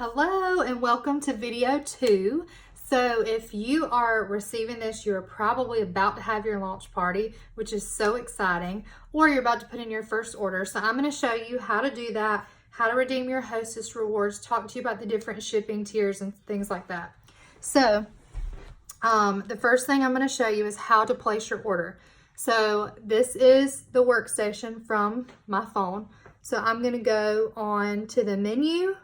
Hello and welcome to video 2. So if you are receiving this, you're probably about to have your launch party, which is so exciting, or you're about to put in your first order. So I'm going to show you how to do that, how to redeem your Hostess rewards, talk to you about the different shipping tiers and things like that. So the first thing I'm going to show you is how to place your order. So this is the workstation from my phone. So I'm going to go on to the menu.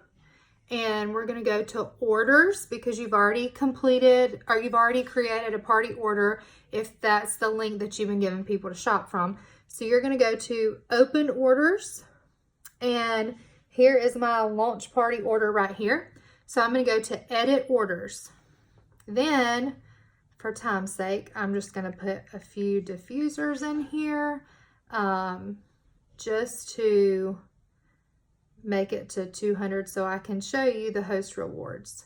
And we're going to go to orders because you've already completed or you've already created a party order if that's the link that you've been giving people to shop from. So you're going to go to open orders, and here is my launch party order right here. So I'm going to go to edit orders. Then for time's sake, I'm just going to put a few diffusers in here just to make it to 200 so I can show you the host rewards.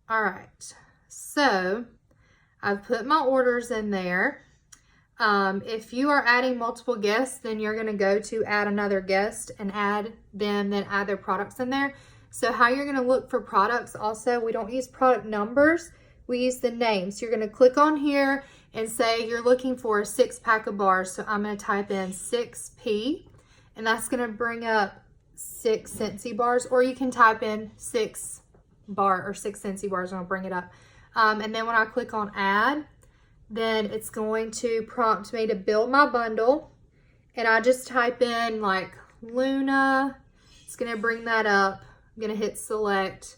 All right, so I've put my orders in there. If you are adding multiple guests, then you're going to go to add another guest and add them, then add their products in there. So how you're going to look for products also, we don't use product numbers, we use the names. So you're going to click on here and say you're looking for a 6-pack of bars. So I'm going to type in 6P, and that's going to bring up 6 Scentsy bars, or you can type in 6 bar or 6 Scentsy bars and I'll bring it up. And then when I click on add, then it's going to prompt me to build my bundle, and I just type in like Luna. It's going to bring that up. I'm going to hit select.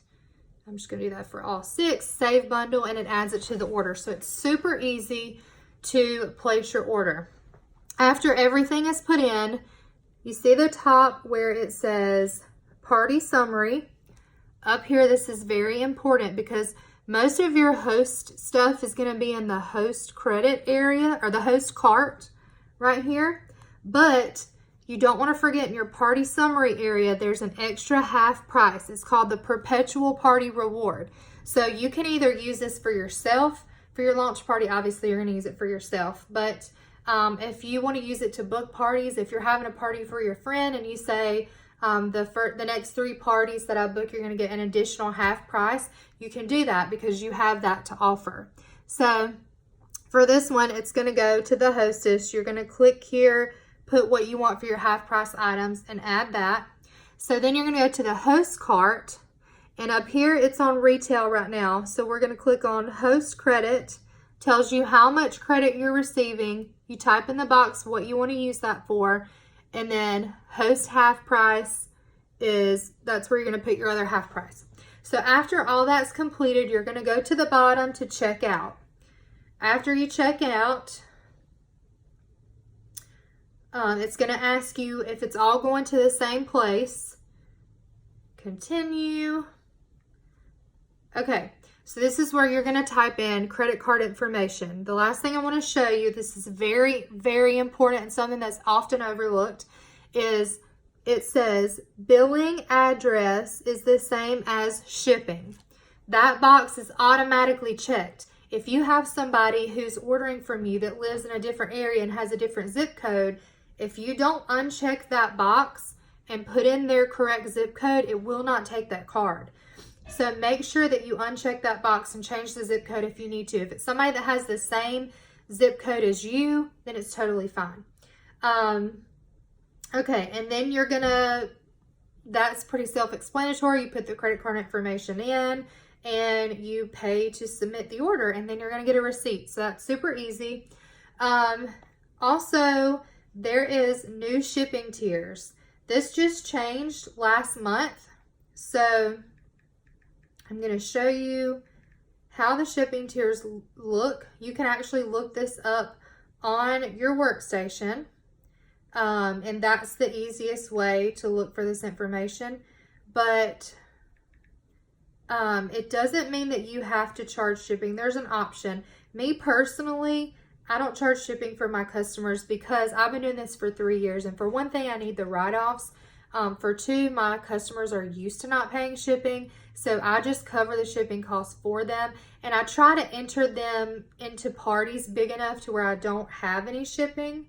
I'm just going to do that for all 6, save bundle, and it adds it to the order. So it's super easy to place your order. After everything is put in, you see the top where it says party summary. Up here, this is very important because most of your host stuff is going to be in the host credit area or the host cart right here. But you don't want to forget in your party summary area, there's an extra half price. It's called the perpetual party reward. So you can either use this for yourself, for your launch party. Obviously, you're going to use it for yourself, but if you want to use it to book parties, if you're having a party for your friend and you say the next 3 parties that I book, you're going to get an additional half price, you can do that because you have that to offer. So for this one, it's going to go to the hostess. You're going to click here, put what you want for your half price items and add that. So then you're going to go to the host cart, and up here it's on retail right now. So we're going to click on host credit. Tells you how much credit you're receiving. You type in the box what you want to use that for, and then host half price that's where you're going to put your other half price. So after all that's completed, you're going to go to the bottom to check out. After you check out, it's going to ask you if it's all going to the same place. Continue. Okay. So this is where you're going to type in credit card information. The last thing I want to show you, this is very, very important and something that's often overlooked, is it says billing address is the same as shipping. That box is automatically checked. If you have somebody who's ordering from you that lives in a different area and has a different zip code, if you don't uncheck that box and put in their correct zip code, it will not take that card. So make sure that you uncheck that box and change the zip code if you need to. If it's somebody that has the same zip code as you, then it's totally fine. Okay, and then that's pretty self-explanatory. You put the credit card information in and you pay to submit the order, and then you're going to get a receipt. So that's super easy. Also, there is new shipping tiers. This just changed last month. So I'm going to show you how the shipping tiers look. You can actually look this up on your workstation, and that's the easiest way to look for this information. But it doesn't mean that you have to charge shipping. There's an option. Me personally, I don't charge shipping for my customers because I've been doing this for 3 years, and for one thing, I need the write-offs. For 2, my customers are used to not paying shipping, so I just cover the shipping costs for them, and I try to enter them into parties big enough to where I don't have any shipping.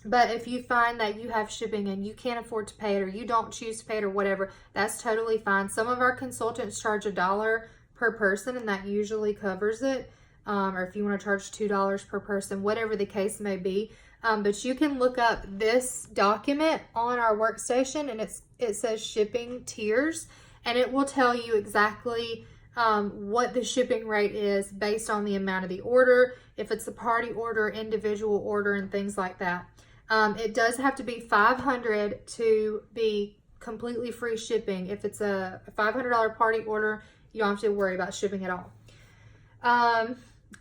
But if you find that you have shipping and you can't afford to pay it, or you don't choose to pay it, or whatever, that's totally fine. Some of our consultants charge $1 per person, and that usually covers it. Or if you want to charge $2 per person, whatever the case may be. But you can look up this document on our workstation, and it says shipping tiers, and it will tell you exactly what the shipping rate is based on the amount of the order, if it's a party order, individual order, and things like that. It does have to be $500 to be completely free shipping. If it's a $500 party order, you don't have to worry about shipping at all.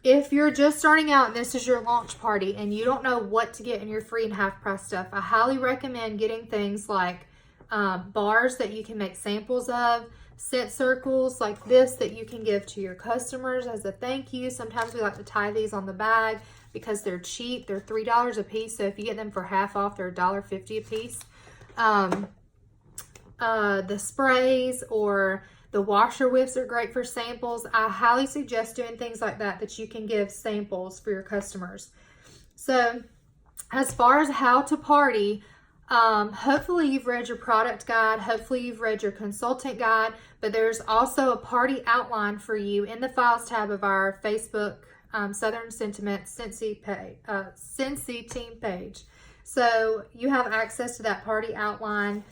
If you're just starting out and this is your launch party and you don't know what to get in your free and half price stuff, I highly recommend getting things like bars that you can make samples of, scent circles like this that you can give to your customers as a thank you. Sometimes we like to tie these on the bag because they're cheap. They're $3 a piece, so if you get them for half off, they're $1.50 a piece. The sprays or the washer whips are great for samples. I highly suggest doing things like that you can give samples for your customers. So as far as how to party, hopefully you've read your product guide. Hopefully you've read your consultant guide, but there's also a party outline for you in the files tab of our Facebook Southern Sentiment Scentsy team page. So you have access to that party outline.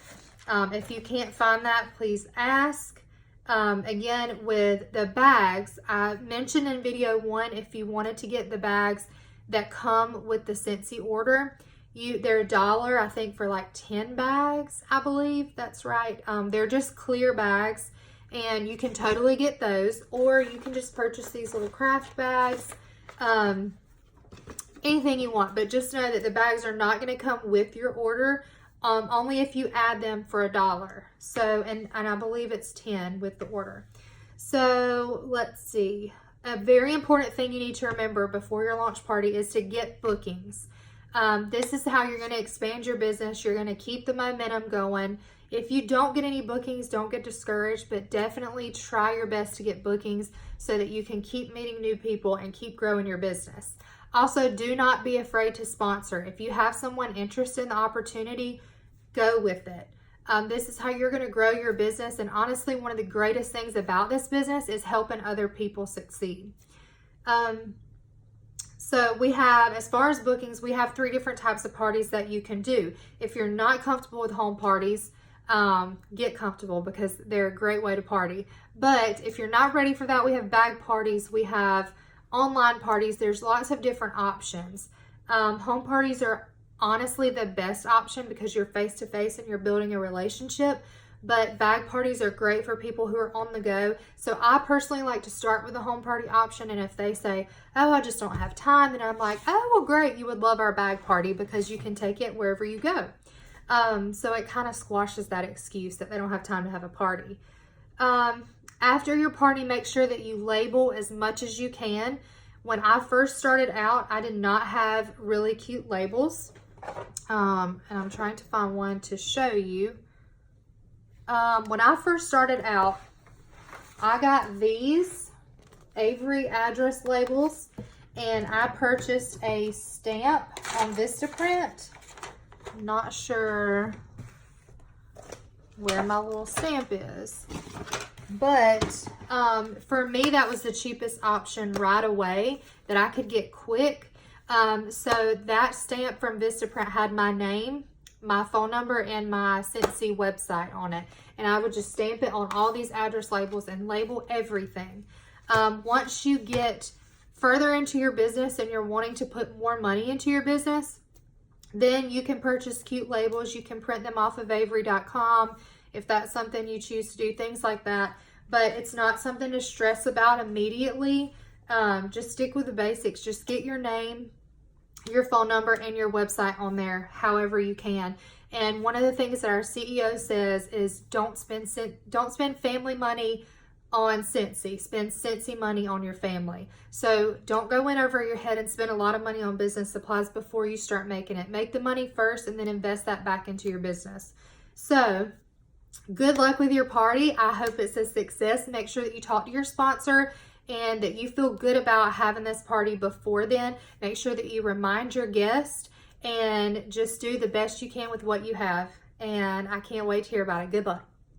If you can't find that, please ask. Again, with the bags, I mentioned in video 1, if you wanted to get the bags that come with the Scentsy order, they're $1, I think, for like 10 bags, I believe. That's right. They're just clear bags, and you can totally get those, or you can just purchase these little craft bags, anything you want. But just know that the bags are not going to come with your order. Only if you add them for $1. So, and I believe it's 10 with the order. So let's see. A very important thing you need to remember before your launch party is to get bookings. This is how you're going to expand your business. You're going to keep the momentum going. If you don't get any bookings, don't get discouraged, but definitely try your best to get bookings so that you can keep meeting new people and keep growing your business. Also, do not be afraid to sponsor. If you have someone interested in the opportunity, go with it. This is how you're going to grow your business. And honestly, one of the greatest things about this business is helping other people succeed. So we have, as far as bookings, we have 3 different types of parties that you can do. If you're not comfortable with home parties, get comfortable because they're a great way to party. But if you're not ready for that, we have bag parties. We have online parties. There's lots of different options. Home parties are honestly the best option because you're face-to-face and you're building a relationship, but bag parties are great for people who are on the go. So I personally like to start with the home party option, and if they say, oh, I just don't have time, then I'm like, oh, well, great, you would love our bag party because you can take it wherever you go. So it kind of squashes that excuse that they don't have time to have a party. After your party, make sure that you label as much as you can. When I first started out, I did not have really cute labels. And I'm trying to find one to show you. When I first started out, I got these Avery address labels, and I purchased a stamp on Vistaprint. Not sure where my little stamp is, but for me, that was the cheapest option right away that I could get quick. So that stamp from Vistaprint had my name, my phone number, and my Scentsy website on it. And I would just stamp it on all these address labels and label everything. Once you get further into your business and you're wanting to put more money into your business, then you can purchase cute labels. You can print them off of Avery.com if that's something you choose to do, things like that. But it's not something to stress about immediately. Just stick with the basics. Just get your name, your phone number, and your website on there however you can. And one of the things that our CEO says is don't spend family money on Scentsy. Spend Scentsy money on your family. So don't go in over your head and spend a lot of money on business supplies before you start making it. Make the money first and then invest that back into your business. So good luck with your party. I hope it's a success. Make sure that you talk to your sponsor and that you feel good about having this party before then. Make sure that you remind your guests and just do the best you can with what you have. And I can't wait to hear about it. Good luck.